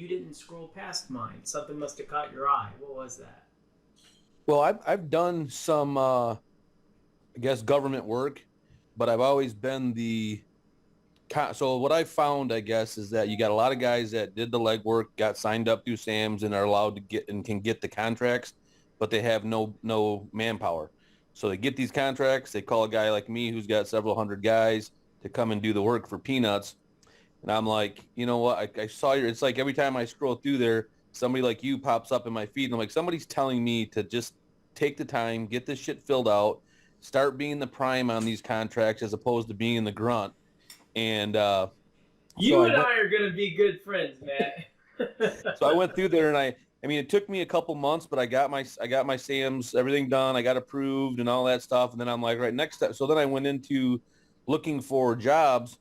you didn't scroll past mine. Something must have caught your eye. What was that? Well, I've done some, I guess, government work, but I've always been so what I found, I guess, is that you got a lot of guys that did the legwork, got signed up through SAMs and are allowed to get and can get the contracts, but they have no manpower. So they get these contracts, they call a guy like me who's got several hundred guys to come and do the work for peanuts. And I'm like, you know what? I saw it's like every time I scroll through there, somebody like you pops up in my feed. And I'm like, somebody's telling me to just take the time, get this shit filled out, start being the prime on these contracts as opposed to being the grunt. And You and I are going to be good friends, Matt. so I went through there and I mean, it took me a couple months, but I got my SAMs, everything done. I got approved and all that stuff. And then I'm like, right, next step. So then I went into looking for jobs.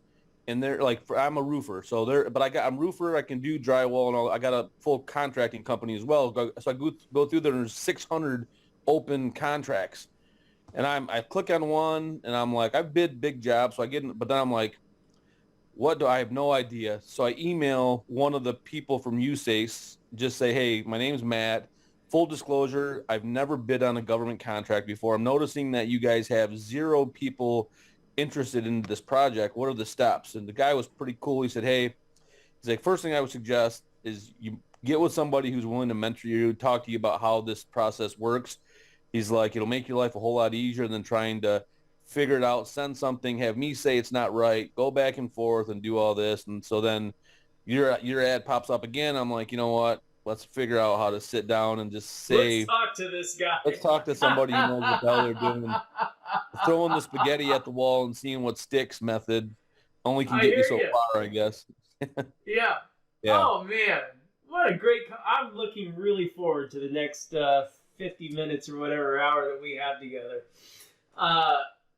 And they're like, I'm a roofer, so I'm roofer. I can do drywall and all. I got a full contracting company as well. So I go through there. And there's 600 open contracts, and I click on one, and I'm like, I bid big jobs, so I get. But then I'm like, what do I have no idea? So I email one of the people from USACE, just say, hey, my name's Matt. Full disclosure, I've never bid on a government contract before. I'm noticing that you guys have 0 people interested in this project. What are the steps? And the guy was pretty cool. He said, hey, he's like, first thing I would suggest is you get with somebody who's willing to mentor you, talk to you about how this process works. He's like, it'll make your life a whole lot easier than trying to figure it out, send something, have me say it's not right, go back and forth and do all this. And so then your ad pops up again. I'm like, you know what? Let's figure out how to sit down and just say, let's talk to this guy. Let's talk to somebody who knows what the hell they're doing. Throwing the spaghetti at the wall and seeing what sticks method only can get you so far, I guess. Yeah. Oh, man. What a great... I'm looking really forward to the next 50 minutes or whatever hour that we have together.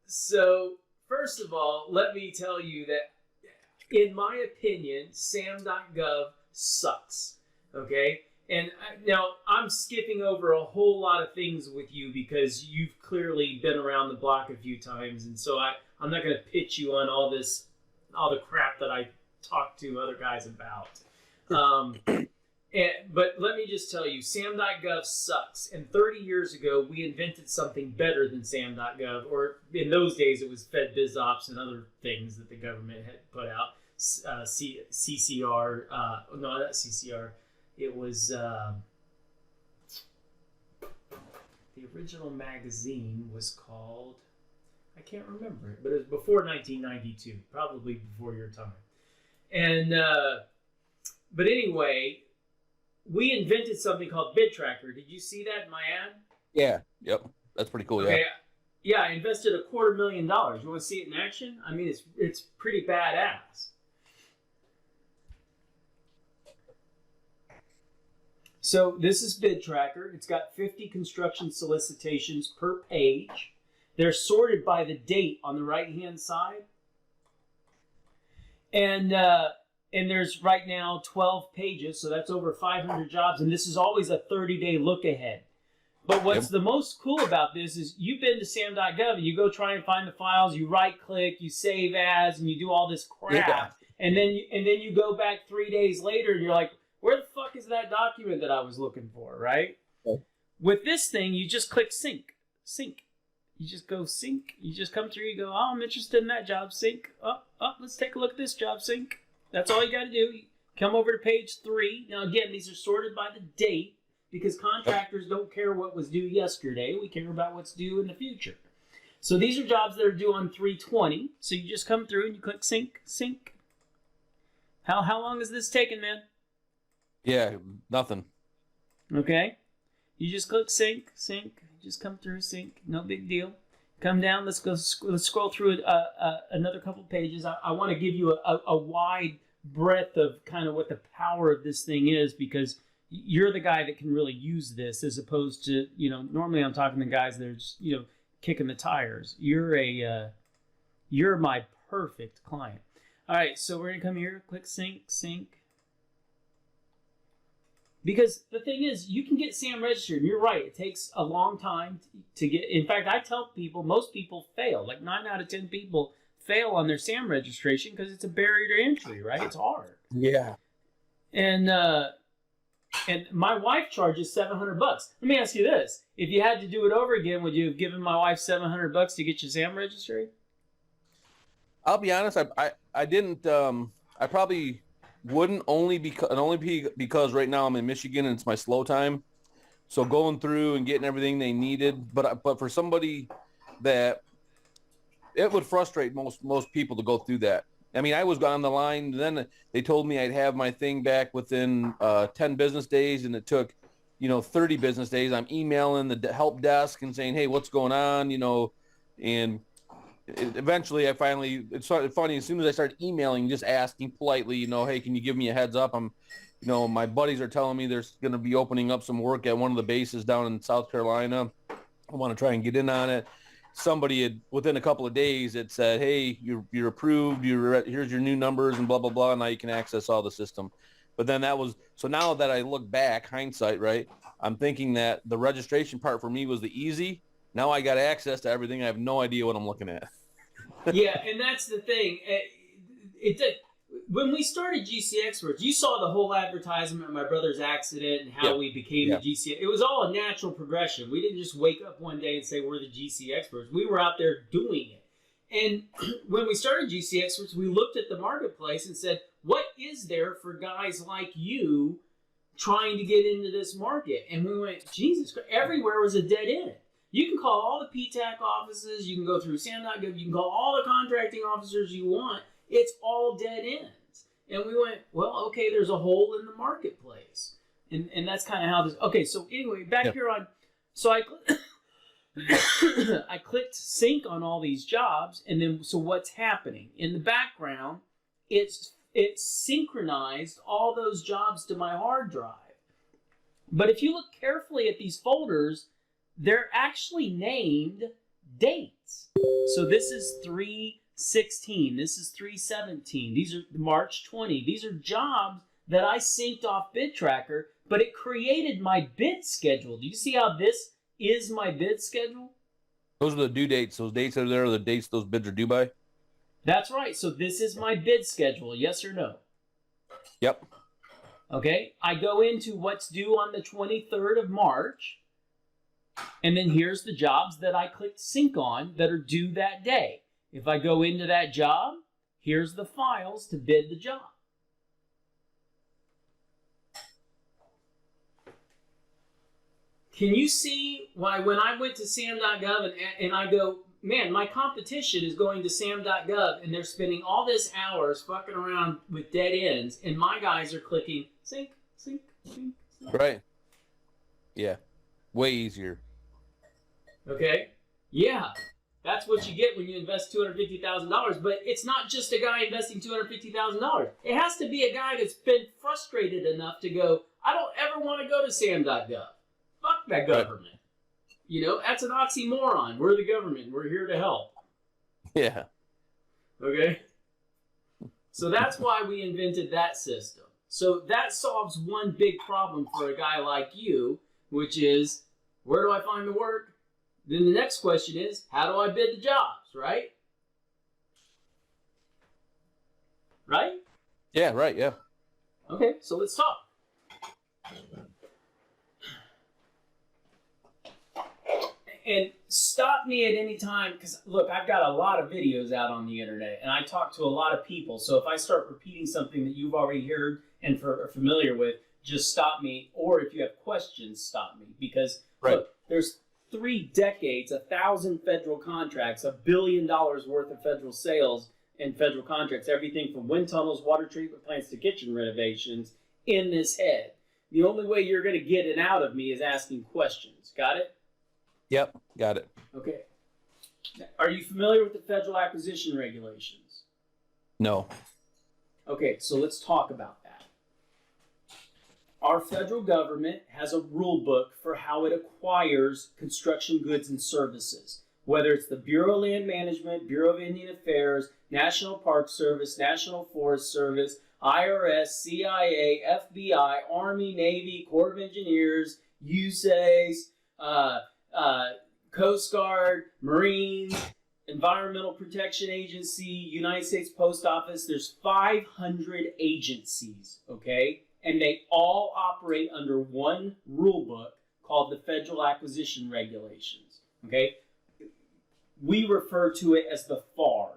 So, first of all, let me tell you that, in my opinion, SAM.gov sucks. Okay? And now I'm skipping over a whole lot of things with you because you've clearly been around the block a few times. And so I'm not going to pitch you on all the crap that I talk to other guys about. But let me just tell you, SAM.gov sucks. And 30 years ago, we invented something better than SAM.gov. Or in those days, it was FedBizOps and other things that the government had put out. CCR. No, not CCR. It was the original magazine was called, I can't remember it, but it was before 1992, probably before your time. And but anyway, we invented something called BidTracker. Did you see that in my ad? Yeah. Yep. That's pretty cool. Okay. Yeah. Yeah, I invested $250,000. You want to see it in action? I mean, it's pretty badass. So this is BidTracker. It's got 50 construction solicitations per page. They're sorted by the date on the right-hand side. And there's right now 12 pages, so that's over 500 jobs. And this is always a 30-day look ahead. But what's the most cool about this is you've been to SAM.gov and you go try and find the files, you right-click, you save as, and you do all this crap. Yeah. And then you go back 3 days later and you're like, where the fuck is that document that I was looking for, right? Okay. With this thing, you just click sync. Sync. You just go sync. You just come through, you go, oh, I'm interested in that job, sync. Let's take a look at this job, sync. That's all you got to do. You come over to page 3. Now, again, these are sorted by the date because contractors don't care what was due yesterday. We care about what's due in the future. So these are jobs that are due on 3/20. So you just come through and you click sync, sync. How long is this taking, man? Yeah, nothing. Okay. You just click sync, sync. Just come through, sync. No big deal. Come down. Let's scroll through another couple pages. I want to give you a wide breadth of kind of what the power of this thing is because you're the guy that can really use this as opposed to, normally I'm talking to guys that are just, kicking the tires. You're my perfect client. All right, so we're going to come here, click sync, sync. Because the thing is, you can get SAM registered, and you're right, it takes a long time to get. In fact, I tell people, most people fail. Like 9 out of 10 people fail on their SAM registration because it's a barrier to entry, right? It's hard. Yeah. And my wife charges $700. Let me ask you this: if you had to do it over again, would you have given my wife $700 to get your SAM registry? I'll be honest. I didn't. I probably wouldn't because right now I'm in Michigan and it's my slow time. So going through and getting everything they needed, but for somebody that it would frustrate most people to go through that. I mean, I was on the line. Then they told me I'd have my thing back within 10 business days, and it took, 30 business days. I'm emailing the help desk and saying, hey, what's going on, and eventually it's funny, as soon as I started emailing, just asking politely, hey, can you give me a heads up? My buddies are telling me there's going to be opening up some work at one of the bases down in South Carolina. I want to try and get in on it. Somebody had, within a couple of days, it said, hey, you're approved. Here's your new numbers and blah, blah, blah. Now you can access all the system. But then so now that I look back, hindsight, right, I'm thinking that the registration part for me was the easy. Now I got access to everything. I have no idea what I'm looking at. Yeah, and that's the thing. When we started GCExperts, you saw the whole advertisement of my brother's accident and how we became the GC. It was all a natural progression. We didn't just wake up one day and say we're the GCExperts. We were out there doing it. And when we started GCExperts, we looked at the marketplace and said, what is there for guys like you trying to get into this market? And we went, Jesus Christ, everywhere was a dead end. You can call all the PTAC offices, you can go through SAM.gov, you can call all the contracting officers you want. It's all dead ends. And we went, well, okay, there's a hole in the marketplace. And that's kind of how this, okay, so anyway, back here on, so I clicked sync on all these jobs, and then, so what's happening? In the background, it synchronized all those jobs to my hard drive. But if you look carefully at these folders, they're actually named dates. So this is 3/16. This is 3/17. These are March 20. These are jobs that I synced off BidTracker, but it created my bid schedule. Do you see how this is my bid schedule? Those are the due dates. Those dates that are there are the dates those bids are due by? That's right. So this is my bid schedule, yes or no? Yep. Okay. I go into what's due on the 23rd of March. And then here's the jobs that I clicked sync on that are due that day. If I go into that job, here's the files to bid the job. Can you see why when I went to SAM.gov and I go, man, my competition is going to SAM.gov and they're spending all this hours fucking around with dead ends, and my guys are clicking sync, sync, sync, sync. Right. Yeah. Way easier. Okay? Yeah. That's what you get when you invest $250,000. But it's not just a guy investing $250,000. It has to be a guy that's been frustrated enough to go, I don't ever want to go to SAM.gov. Fuck that government. Right. That's an oxymoron. We're the government. We're here to help. Yeah. Okay? So that's why we invented that system. So that solves one big problem for a guy like you, which is, where do I find the work? Then the next question is, how do I bid the jobs, right? Right? Yeah, right, yeah. Okay, so let's talk. And stop me at any time, because look, I've got a lot of videos out on the internet, and I talk to a lot of people. So if I start repeating something that you've already heard and are familiar with, just stop me. Or if you have questions, stop me. Because look, there's 3 decades, 1,000 federal contracts, $1 billion worth of federal sales and federal contracts, everything from wind tunnels, water treatment plants to kitchen renovations in this head. The only way you're going to get it out of me is asking questions. Got it? Yep, got it. Okay. Are you familiar with the federal acquisition regulations? No. Okay, so let's talk about that. Our federal government has a rule book for how it acquires construction goods and services, whether it's the Bureau of Land Management, Bureau of Indian Affairs, National Park Service, National Forest Service, IRS, CIA, FBI, Army, Navy, Corps of Engineers, USAIS, Coast Guard, Marines, Environmental Protection Agency, United States Post Office. There's 500 agencies, okay? and they all operate under one rule book called the Federal Acquisition Regulations. Okay? We refer to it as the FARs.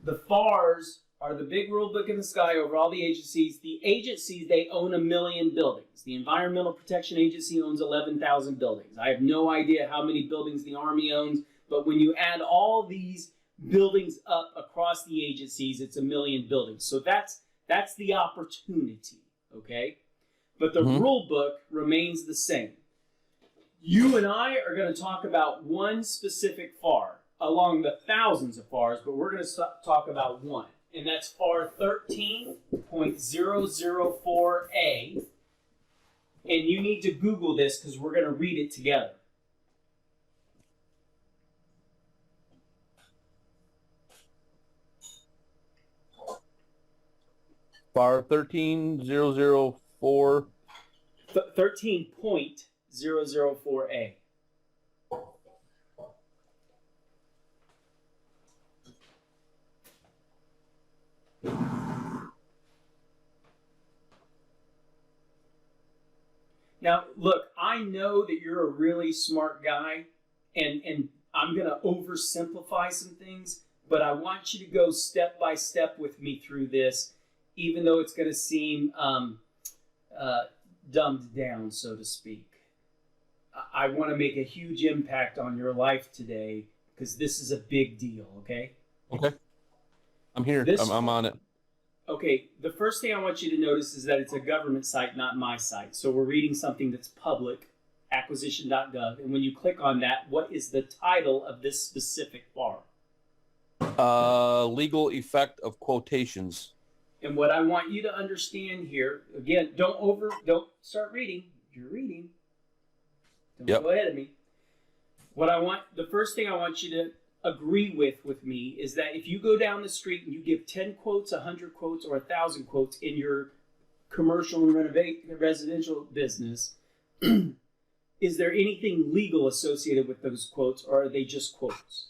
The FARs are the big rule book in the sky over all the agencies. The agencies, they own 1 million buildings. The Environmental Protection Agency owns 11,000 buildings. I have no idea how many buildings the Army owns, but when you add all these buildings up across the agencies, it's 1 million buildings. So that's the opportunity, okay? But the rule book remains the same. You and I are going to talk about one specific FAR along the thousands of FARs, but we're going to talk about one, and that's FAR 13.004A, and you need to Google this because we're going to read it together. FAR 13.004. 13.004A. Now, look, I know that you're a really smart guy, and I'm going to oversimplify some things, but I want you to go step by step with me through this, even though it's going to seem dumbed down, so to speak. I want to make a huge impact on your life today because this is a big deal, okay? Okay. I'm here. I'm on it. Okay, the first thing I want you to notice is that it's a government site, not my site. So we're reading something that's public, acquisition.gov. And when you click on that, what is the title of this specific FAR? Legal effect of quotations. And what I want you to understand here, again, don't start reading. You're reading. Don't go ahead of me. The first thing I want you to agree with me is that if you go down the street and you give 10 quotes, 100 quotes, or 1,000 quotes in your commercial and residential business, is there anything legal associated with those quotes, or are they just quotes?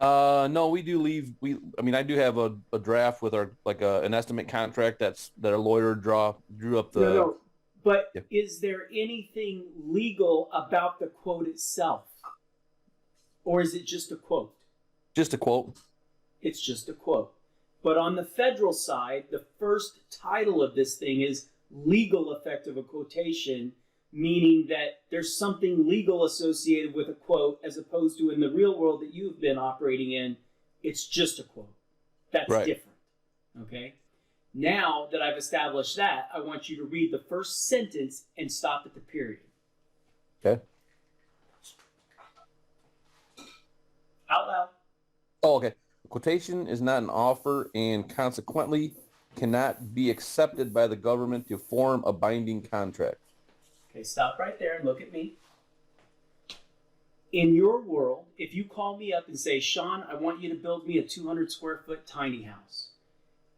No, we do leave. I do have a draft with our an estimate contract that our lawyer drew up the. No. But is there anything legal about the quote itself? Or is it just a quote? Just a quote. It's just a quote. But on the federal side, the first title of this thing is legal effect of a quotation, meaning that there's something legal associated with a quote as opposed to in the real world that you've been operating in, it's just a quote. That's different. Okay? Now that I've established that, I want you to read the first sentence and stop at the period. Okay. Out loud. Oh, okay. A quotation is not an offer and consequently cannot be accepted by the government to form a binding contract. Okay, stop right there and look at me. In your world, if you call me up and say, Sean, I want you to build me a 200 square foot tiny house,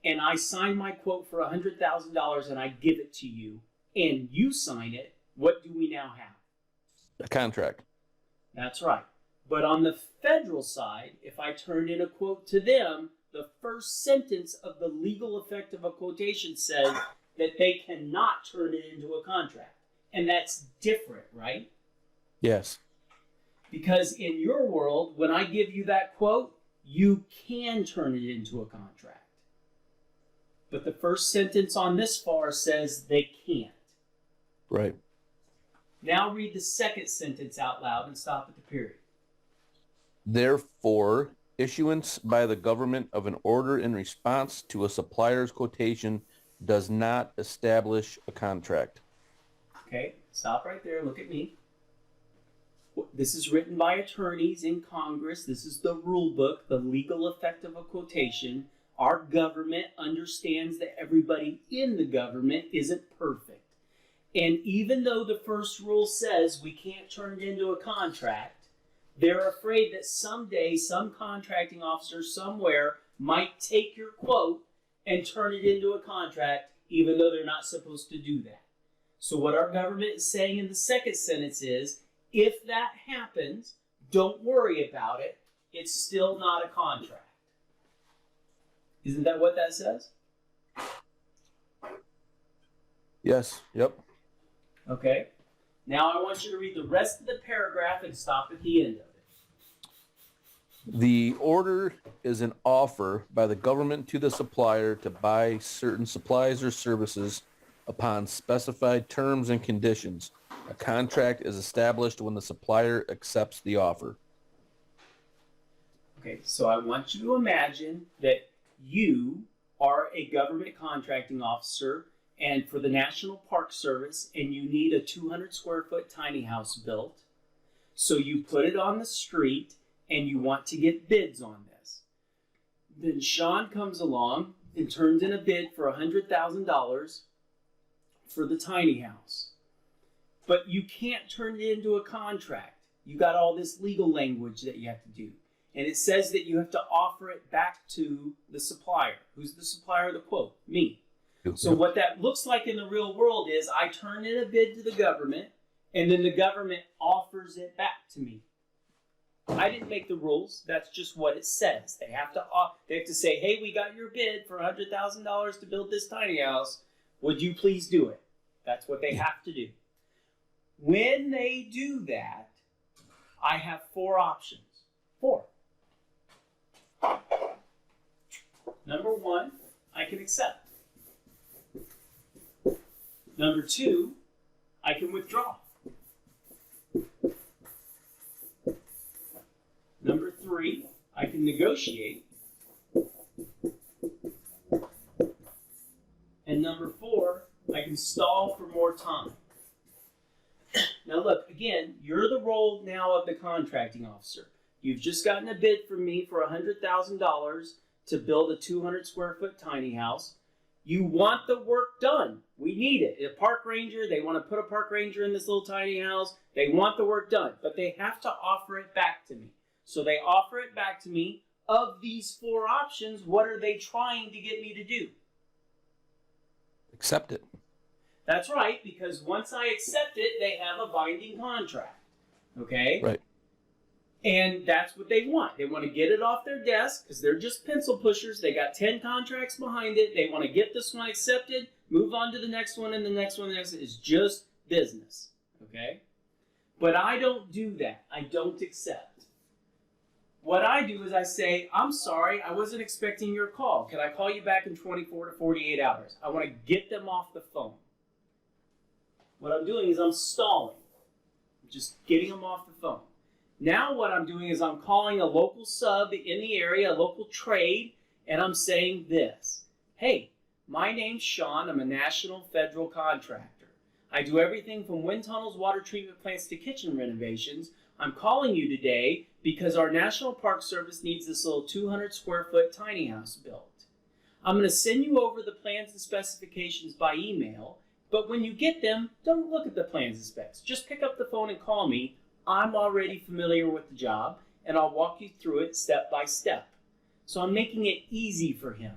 and I sign my quote for $100,000 and I give it to you, and you sign it, what do we now have? A contract. That's right. But on the federal side, if I turn in a quote to them, the first sentence of the legal effect of a quotation says that they cannot turn it into a contract. And that's different, right? Yes. Because in your world, when I give you that quote, you can turn it into a contract. But the first sentence on this FAR says they can't. Right. Now read the second sentence out loud and stop at the period. Therefore, issuance by the government of an order in response to a supplier's quotation does not establish a contract. Okay, stop right there. Look at me. This is written by attorneys in Congress. This is the rule book, the legal effect of a quotation. Our government understands that everybody in the government isn't perfect. And even though the first rule says we can't turn it into a contract, they're afraid that someday some contracting officer somewhere might take your quote and turn it into a contract, even though they're not supposed to do that. So what our government is saying in the second sentence is, if that happens, don't worry about it. it's still not a contract. Isn't that what that says? Yes. Yep. Okay. Now I want you to read the rest of the paragraph and stop at the end of it. The order is an offer by the government to the supplier to buy certain supplies or services upon specified terms and conditions. A contract is established when the supplier accepts the offer. Okay, so I want you to imagine that you are a government contracting officer and for the National Park Service, and you need a 200 square foot tiny house built. So you put it on the street and you want to get bids on this. Then Sean comes along and turns in a bid for $100,000 for the tiny house. But you can't turn it into a contract. You got all this legal language that you have to do. And it says that you have to offer it back to the supplier. Who's the supplier of the quote? Me. So what that looks like in the real world is I turn in a bid to the government, and then the government offers it back to me. I didn't make the rules. That's just what it says. They have to say, hey, we got your bid for $100,000 to build this tiny house. Would you please do it? That's what they have to do. When they do that, I have 4 options. 4. Number 1, I can accept. Number 2, I can withdraw. Number 3, I can negotiate. And number 4, I can stall for more time. Now look, again, you're the role now of the contracting officer. You've just gotten a bid from me for $100,000 to build a 200 square foot tiny house. You want the work done. We need it. A park ranger, they want to put a park ranger in this little tiny house. They want the work done, but they have to offer it back to me. So they offer it back to me. Of these 4 options, what are they trying to get me to do? Accept it. That's right, because once I accept it, they have a binding contract. Okay? Right. And that's what they want. They want to get it off their desk because they're just pencil pushers. They got 10 contracts behind it. They want to get this one accepted, move on to the next one, and the next one, the next one. It's just business. Okay? But I don't do that. I don't accept. What I do is I say, I'm sorry, I wasn't expecting your call. Can I call you back in 24 to 48 hours? I want to get them off the phone. What I'm doing is I'm stalling. I'm just getting them off the phone. Now what I'm doing is I'm calling a local sub in the area, a local trade, and I'm saying this. Hey, my name's Sean. I'm a national federal contractor. I do everything from wind tunnels, water treatment plants to kitchen renovations. I'm calling you today because our National Park Service needs this little 200 square foot tiny house built. I'm going to send you over the plans and specifications by email, but when you get them, don't look at the plans and specs. Just pick up the phone and call me. I'm already familiar with the job, and I'll walk you through it step by step. So I'm making it easy for him.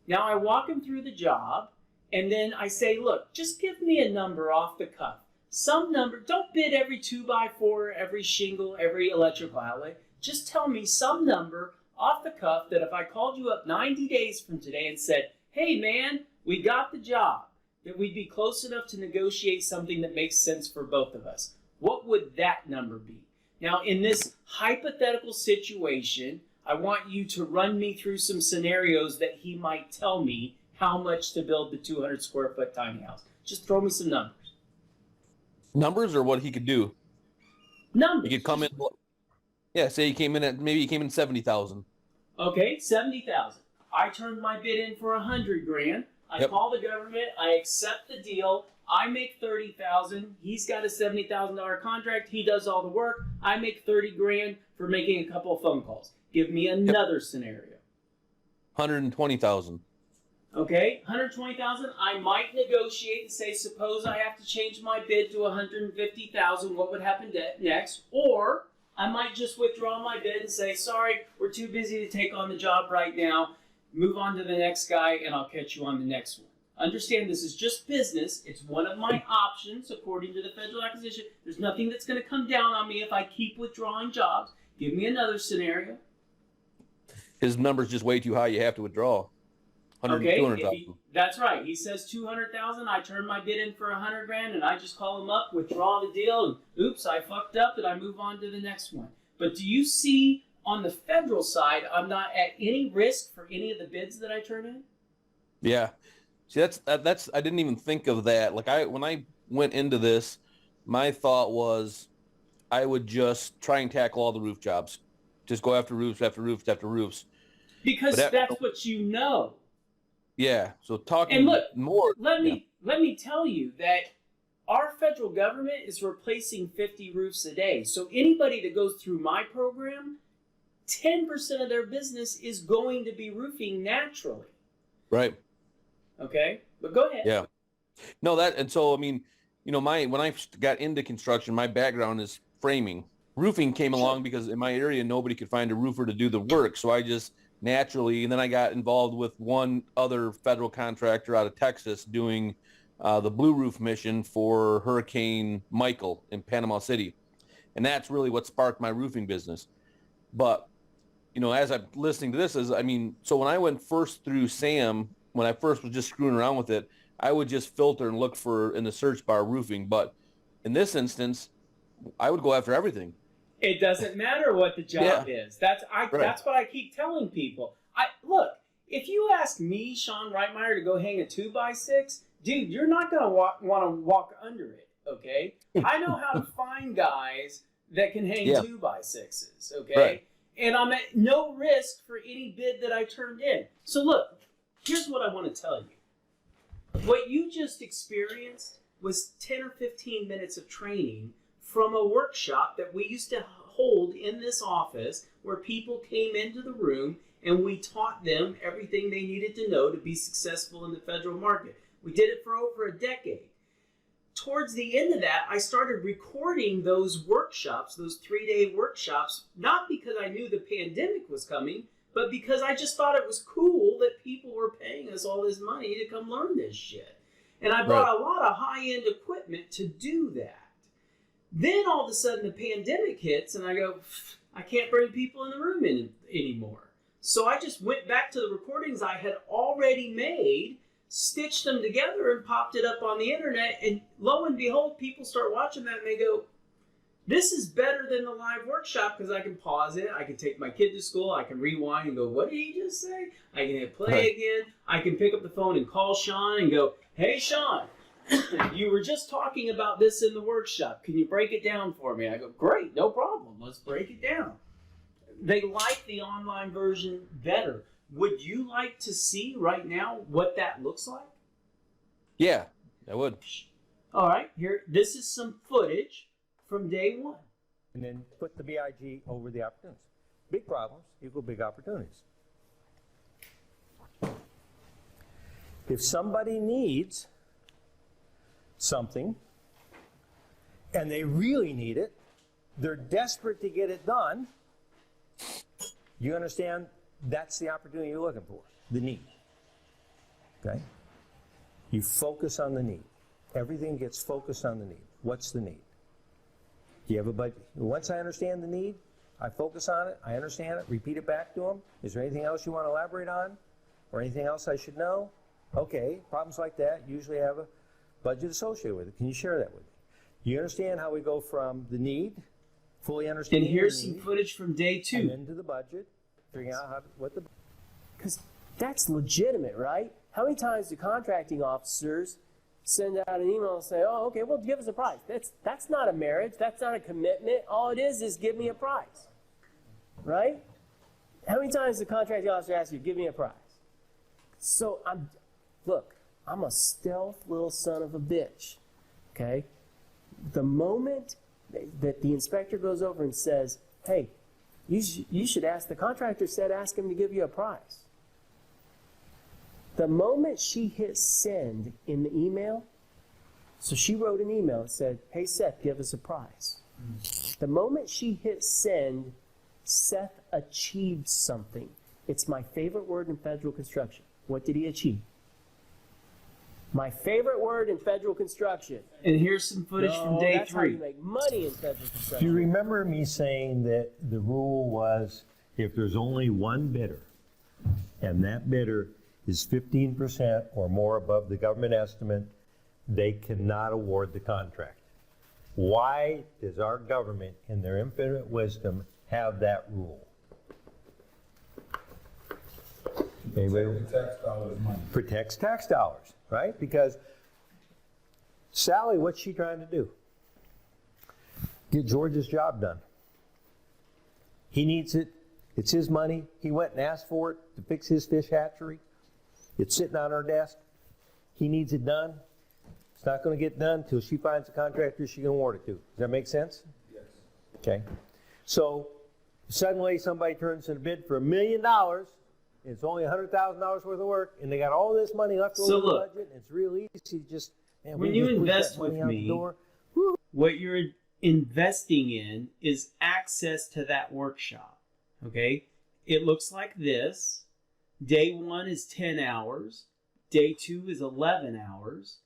Now I walk him through the job, and then I say, look, just give me a number off the cuff. Some number, don't bid every 2x4, every shingle, every electrical outlet. Just tell me some number off the cuff that if I called you up 90 days from today and said, hey man, we got the job, that we'd be close enough to negotiate something that makes sense for both of us. What would that number be? Now, in this hypothetical situation, I want you to run me through some scenarios that he might tell me how much to build the 200 square foot tiny house. Just throw me some numbers. Numbers or what he could do? Numbers. He could come in. Yeah, say he came in at maybe 70,000. Okay, 70,000. I turned my bid in for $100,000. I call the government. I accept the deal. I make $30,000. He's got a $70,000 contract. He does all the work. I make $30,000 for making a couple of phone calls. Give me another scenario. 120,000. Okay, 120,000. I might negotiate and say, suppose I have to change my bid to 150,000. What would happen next? Or I might just withdraw my bid and say, sorry, we're too busy to take on the job right now. Move on to the next guy, and I'll catch you on the next one. Understand this is just business. It's one of my options according to the Federal Acquisition. There's nothing that's going to come down on me if I keep withdrawing jobs. Give me another scenario. His number's just way too high. You have to withdraw. 100, Okay, 200,000. that's right. He says 200,000. I turn my bid in for 100 grand, and I just call him up, withdraw the deal, and oops, I fucked up, and I move on to the next one. But do you see on the federal side, I'm not at any risk for any of the bids that I turn in? Yeah. See, that's I didn't even think of that. Like when I went into this, my thought was I would just try and tackle all the roof jobs. Just go after roofs after roofs after roofs. Because that's what you know. Yeah. So talking and look, more. Let me tell you that our federal government is replacing 50 roofs a day. So anybody that goes through my program, 10% of their business is going to be roofing naturally. Right. Okay, but go ahead. Yeah. No, and so I mean, you know, when I got into construction, my background is framing. Roofing came along because in my area nobody could find a roofer to do the work, so I just naturally, and then I got involved with one other federal contractor out of Texas doing the blue roof mission for Hurricane Michael in Panama City, and that's really what sparked my roofing business. But you know, as I'm listening to this, so when I went first through SAM, when I first was just screwing around with it, I would just filter and look for in the search bar roofing. But in this instance, I would go after everything. It doesn't matter what the job is. That's what I keep telling people. Look, if you ask me, Sean Reitmeyer, to go hang a 2x6, dude, you're not gonna want to walk under it. Okay, I know how to find guys that can hang 2x6s. Okay. Right. And I'm at no risk for any bid that I turned in. So look, here's what I want to tell you. What you just experienced was 10 or 15 minutes of training from a workshop that we used to hold in this office where people came into the room and we taught them everything they needed to know to be successful in the federal market. We did it for over a decade. Towards the end of that, I started recording those workshops, those 3-day workshops, not because I knew the pandemic was coming, but because I just thought it was cool that people were paying us all this money to come learn this shit. And I bought a lot of high-end equipment to do that. Then all of a sudden the pandemic hits and I go, I can't bring people in the room anymore. So I just went back to the recordings I had already made, stitched them together and popped it up on the internet, and lo and behold, people start watching that and they go, this is better than the live workshop because I can pause it, I can take my kid to school, I can rewind and go, what did he just say? I can hit play again, I can pick up the phone and call Sean and go, hey Sean, you were just talking about this in the workshop, can you break it down for me? I go, great, no problem, let's break it down. They like the online version better. Would you like to see right now what that looks like? Yeah, I would. All right, here, this is some footage from day one. And then put the BIG over the opportunities. Big problems equal big opportunities. If somebody needs something and they really need it, they're desperate to get it done, you understand that's the opportunity you're looking for, the need. Okay? You focus on the need. Everything gets focused on the need. What's the need? Do you have a budget? Once I understand the need, I focus on it, I understand it, repeat it back to them. Is there anything else you want to elaborate on? Or anything else I should know? Okay, problems like that usually have a budget associated with it. Can you share that with me? You understand how we go from the need, fully understanding and here's the need, some footage from day 2. and then to the budget, figuring out what the... Because that's legitimate, right? How many times do contracting officers send out an email and say, oh, okay, well, give us a price? That's not a marriage. That's not a commitment. All it is give me a price, right? How many times does the contracting officer ask you, give me a price? So I'm a stealth little son of a bitch, okay? The moment that the inspector goes over and says, hey, you should ask, the contractor said ask him to give you a price. The moment she hit send in the email, so she wrote an email that said, hey Seth, give us a price. The moment she hit send, Seth achieved something. It's my favorite word in federal construction. What did he achieve? My favorite word in federal construction. And here's some footage from day that's how 3. you make money in federal Do you construction. remember me saying that the rule was if there's only one bidder and that bidder is 15% or more above the government estimate, they cannot award the contract? Why does our government, in their infinite wisdom, have that rule? Anybody? Tax dollars money. Protects tax dollars, right? Because Sally, what's she trying to do? Get George's job done. He needs it. It's his money. He went and asked for it to fix his fish hatchery. It's sitting on her desk. He needs it done. It's not going to get done until she finds a contractor she can award it to. Does that make sense? Yes. Okay. So suddenly somebody turns in a bid for $1 million. It's only $100,000 worth of work, and they got all this money left over So the look, budget. And it's real easy. Just man, when we you just push invest that money with out the me, door. what you're investing in is access to that workshop. Okay? It looks like this. Day 1 is 10 hours. Day 2 is 11 hours.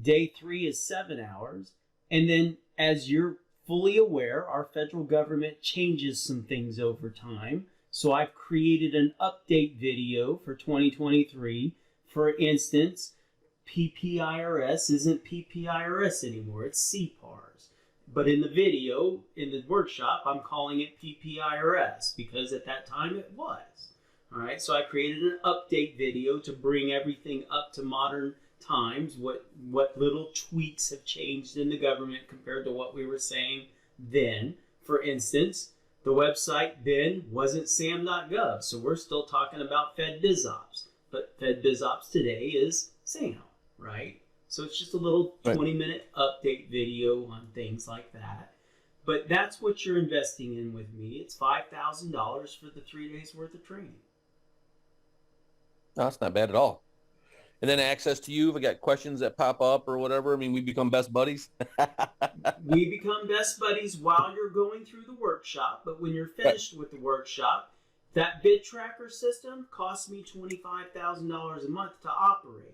Day 3 is 7 hours. And then, as you're fully aware, our federal government changes some things over time. So I've created an update video for 2023. For instance, PPIRS isn't PPIRS anymore, it's CPARS. But in the video, in the workshop, I'm calling it PPIRS because at that time it was. All right, so I created an update video to bring everything up to modern times, what little tweaks have changed in the government compared to what we were saying then. For instance, the website then wasn't SAM.gov, so we're still talking about FedBizOps. But FedBizOps today is SAM, right? So it's just a little 20-minute update video on things like that. But that's what you're investing in with me. It's $5,000 for the 3 days worth of training. No, that's not bad at all. And then access to you if I got questions that pop up or whatever. I mean, we become best buddies. We become best buddies while you're going through the workshop, but when you're finished with the workshop, that BidTracker system costs me $25,000 a month to operate.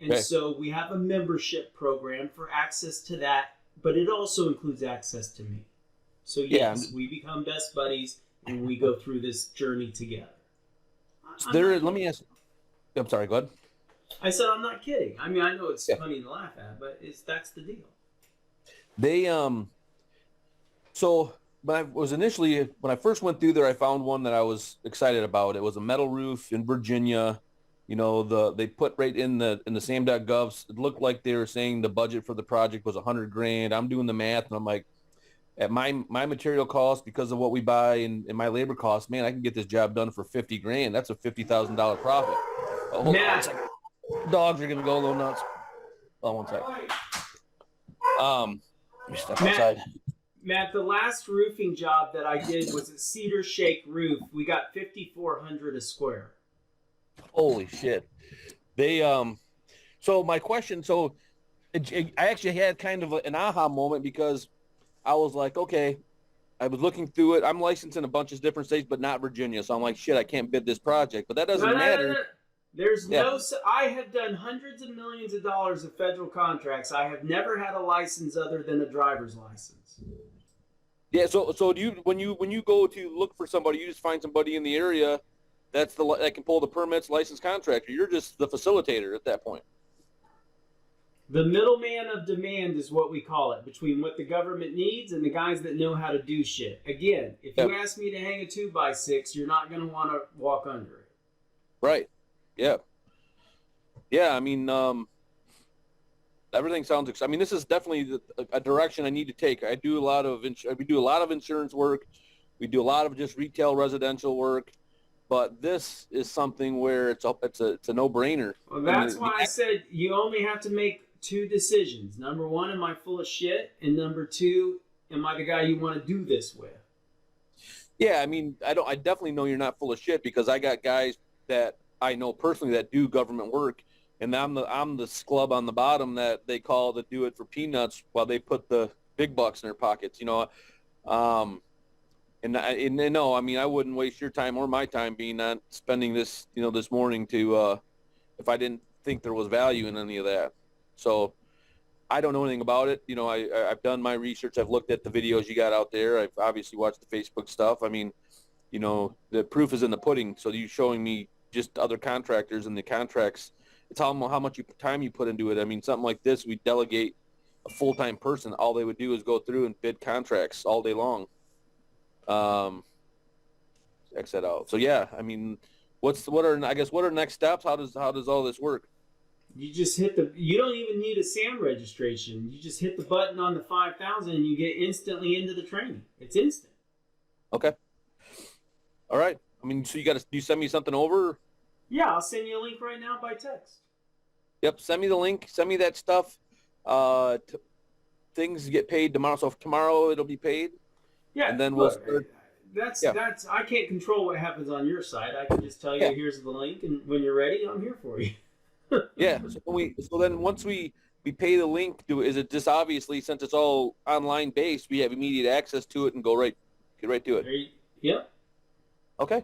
And so we have a membership program for access to that, but it also includes access to me. So yes, we become best buddies and we go through this journey together. Let me ask. I'm sorry, go ahead. I said I'm not kidding. I mean, I know it's funny to laugh at, but that's the deal. They so when I first went through there, I found one that I was excited about. It was a metal roof in Virginia. You know, they put right in the SAM.gov. It looked like they were saying the budget for the project was $100,000. I'm doing the math, and I'm like, at my material cost because of what we buy and my labor costs, man, I can get this job done for $50,000. That's a $50,000 profit. Oh, hold on one second. Dogs are gonna go a little nuts. Oh, one second. Let me step outside. Matt, the last roofing job that I did was at Cedar Shake Roof. We got $5,400 a square. Holy shit. They so my question, I actually had kind of an aha moment because I was like, okay, I was looking through it. I'm licensed in a bunch of different states, but not Virginia. So I'm like, shit, I can't bid this project, but that doesn't matter. There's I have done hundreds of millions of dollars of federal contracts. I have never had a license other than a driver's license. Yeah. So do you, when you go to look for somebody, you just find somebody in the area that can pull the permits, licensed contractor. You're just the facilitator at that point. The middleman of demand is what we call it, between what the government needs and the guys that know how to do shit. Again, if you ask me to hang a 2x6, you're not going to want to walk under it. Right. Yeah. Yeah. I mean, everything sounds. I mean, this is definitely a direction I need to take. We do a lot of insurance work. We do a lot of just retail residential work, but this is something where it's a no-brainer. Well, that's why I said you only have to make 2 decisions. Number 1, am I full of shit? And number 2, am I the guy you want to do this with? Yeah, I mean, I definitely know you're not full of shit because I got guys that I know personally that do government work, and I'm the schlub on the bottom that they call to do it for peanuts while they put the big bucks in their pockets, you know. And no, I mean, I wouldn't waste your time or my time being on spending this, you know, this morning to if I didn't think there was value in any of that. So I don't know anything about it. You know, I've done my research. I've looked at the videos you got out there. I've obviously watched the Facebook stuff. I mean, you know, the proof is in the pudding. So you showing me just other contractors and the contracts. It's how much time you put into it. I mean, something like this, we delegate a full-time person. All they would do is go through and bid contracts all day long. X that out. So yeah, I mean, what are next steps? How does all this work? You just you don't even need a SAM registration. You just hit the button on the 5,000 and you get instantly into the training. It's instant. Okay. All right. I mean, so you send me something over? Yeah, I'll send you a link right now by text. Yep. Send me the link. Send me that stuff. Things get paid tomorrow. So tomorrow it'll be paid. Yeah. And then look, we'll start. That's I can't control what happens on your side. I can just tell you, here's the link, and when you're ready, I'm here for you. Yeah. So then once we pay the link, is it just obviously, since it's all online based, we have immediate access to it and get right to it. Yep. Okay.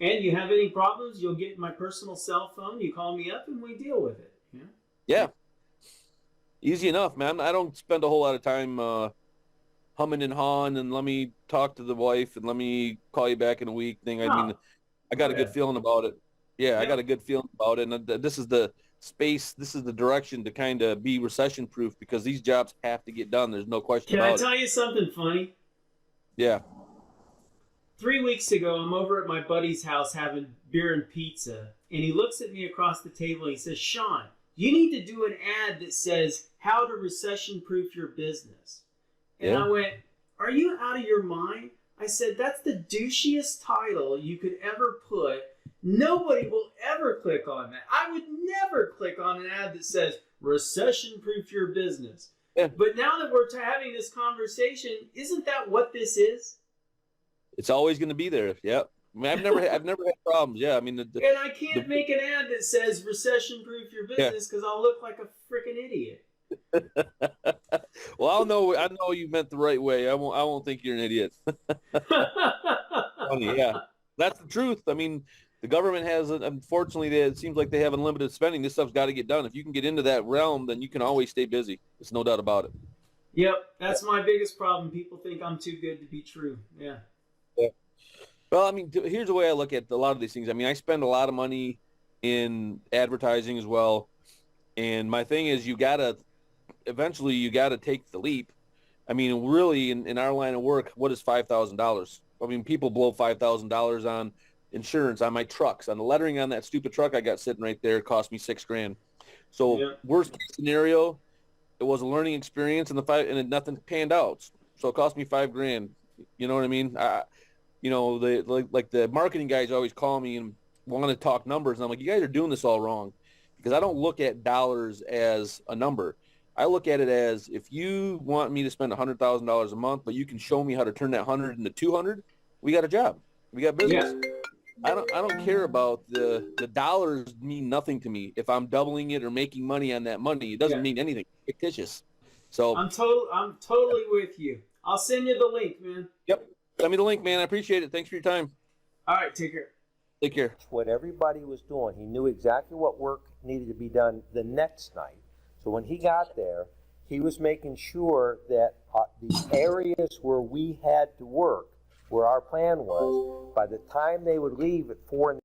And you have any problems, you'll get my personal cell phone. You call me up and we deal with it. Yeah. Yeah. Easy enough, man. I don't spend a whole lot of time humming and hawing and let me talk to the wife and let me call you back in a week thing. I mean, I got a good feeling about it. Yeah, I got a good feeling about it. And this is the space, this is the direction to kind of be recession proof, because these jobs have to get done. There's no question about it. Can I tell you something funny? Yeah. 3 weeks ago, I'm over at my buddy's house having beer and pizza, and he looks at me across the table and he says, Sean, you need to do an ad that says how to recession-proof your business. And I went, are you out of your mind? I said, that's the douchiest title you could ever put. Nobody will ever click on that. I would never click on an ad that says recession-proof your business. Yeah. But now that we're having this conversation, isn't that what this is? It's always going to be there. Yeah. I mean, I've never had problems. Yeah. I mean, and I can't make an ad that says recession-proof your business because I'll look like a freaking idiot. Well, I know you meant the right way. I won't think you're an idiot. Funny, yeah. That's the truth. I mean, the government has, unfortunately, it seems like they have unlimited spending. This stuff's got to get done. If you can get into that realm, then you can always stay busy. There's no doubt about it. Yep. That's my biggest problem. People think I'm too good to be true. Yeah. Well, I mean, here's the way I look at a lot of these things. I mean, I spend a lot of money in advertising as well. And my thing is, eventually you got to take the leap. I mean, really, in our line of work, what is $5,000? I mean, people blow $5,000 on insurance, on my trucks, on the lettering on that stupid truck I got sitting right there. It cost me $6,000. So worst case scenario, it was a learning experience, and nothing panned out. So it cost me $5,000. You know what I mean? You know, the marketing guys always call me and want to talk numbers, and I'm like, you guys are doing this all wrong, because I don't look at dollars as a number. I look at it as, if you want me to spend $100,000 a month, but you can show me how to turn that 100 into 200, we got a job. We got business. Yeah. I don't care about the dollars. Mean nothing to me. If I'm doubling it or making money on that money, it doesn't mean anything. It's fictitious. So I'm totally with you. I'll send you the link, man. Yep. Send me the link, man. I appreciate it. Thanks for your time. All right. Take care. Take care. What everybody was doing, he knew exactly what work needed to be done the next night. So when he got there, he was making sure that the areas where we had to work, where our plan was, by the time they would leave at 4 in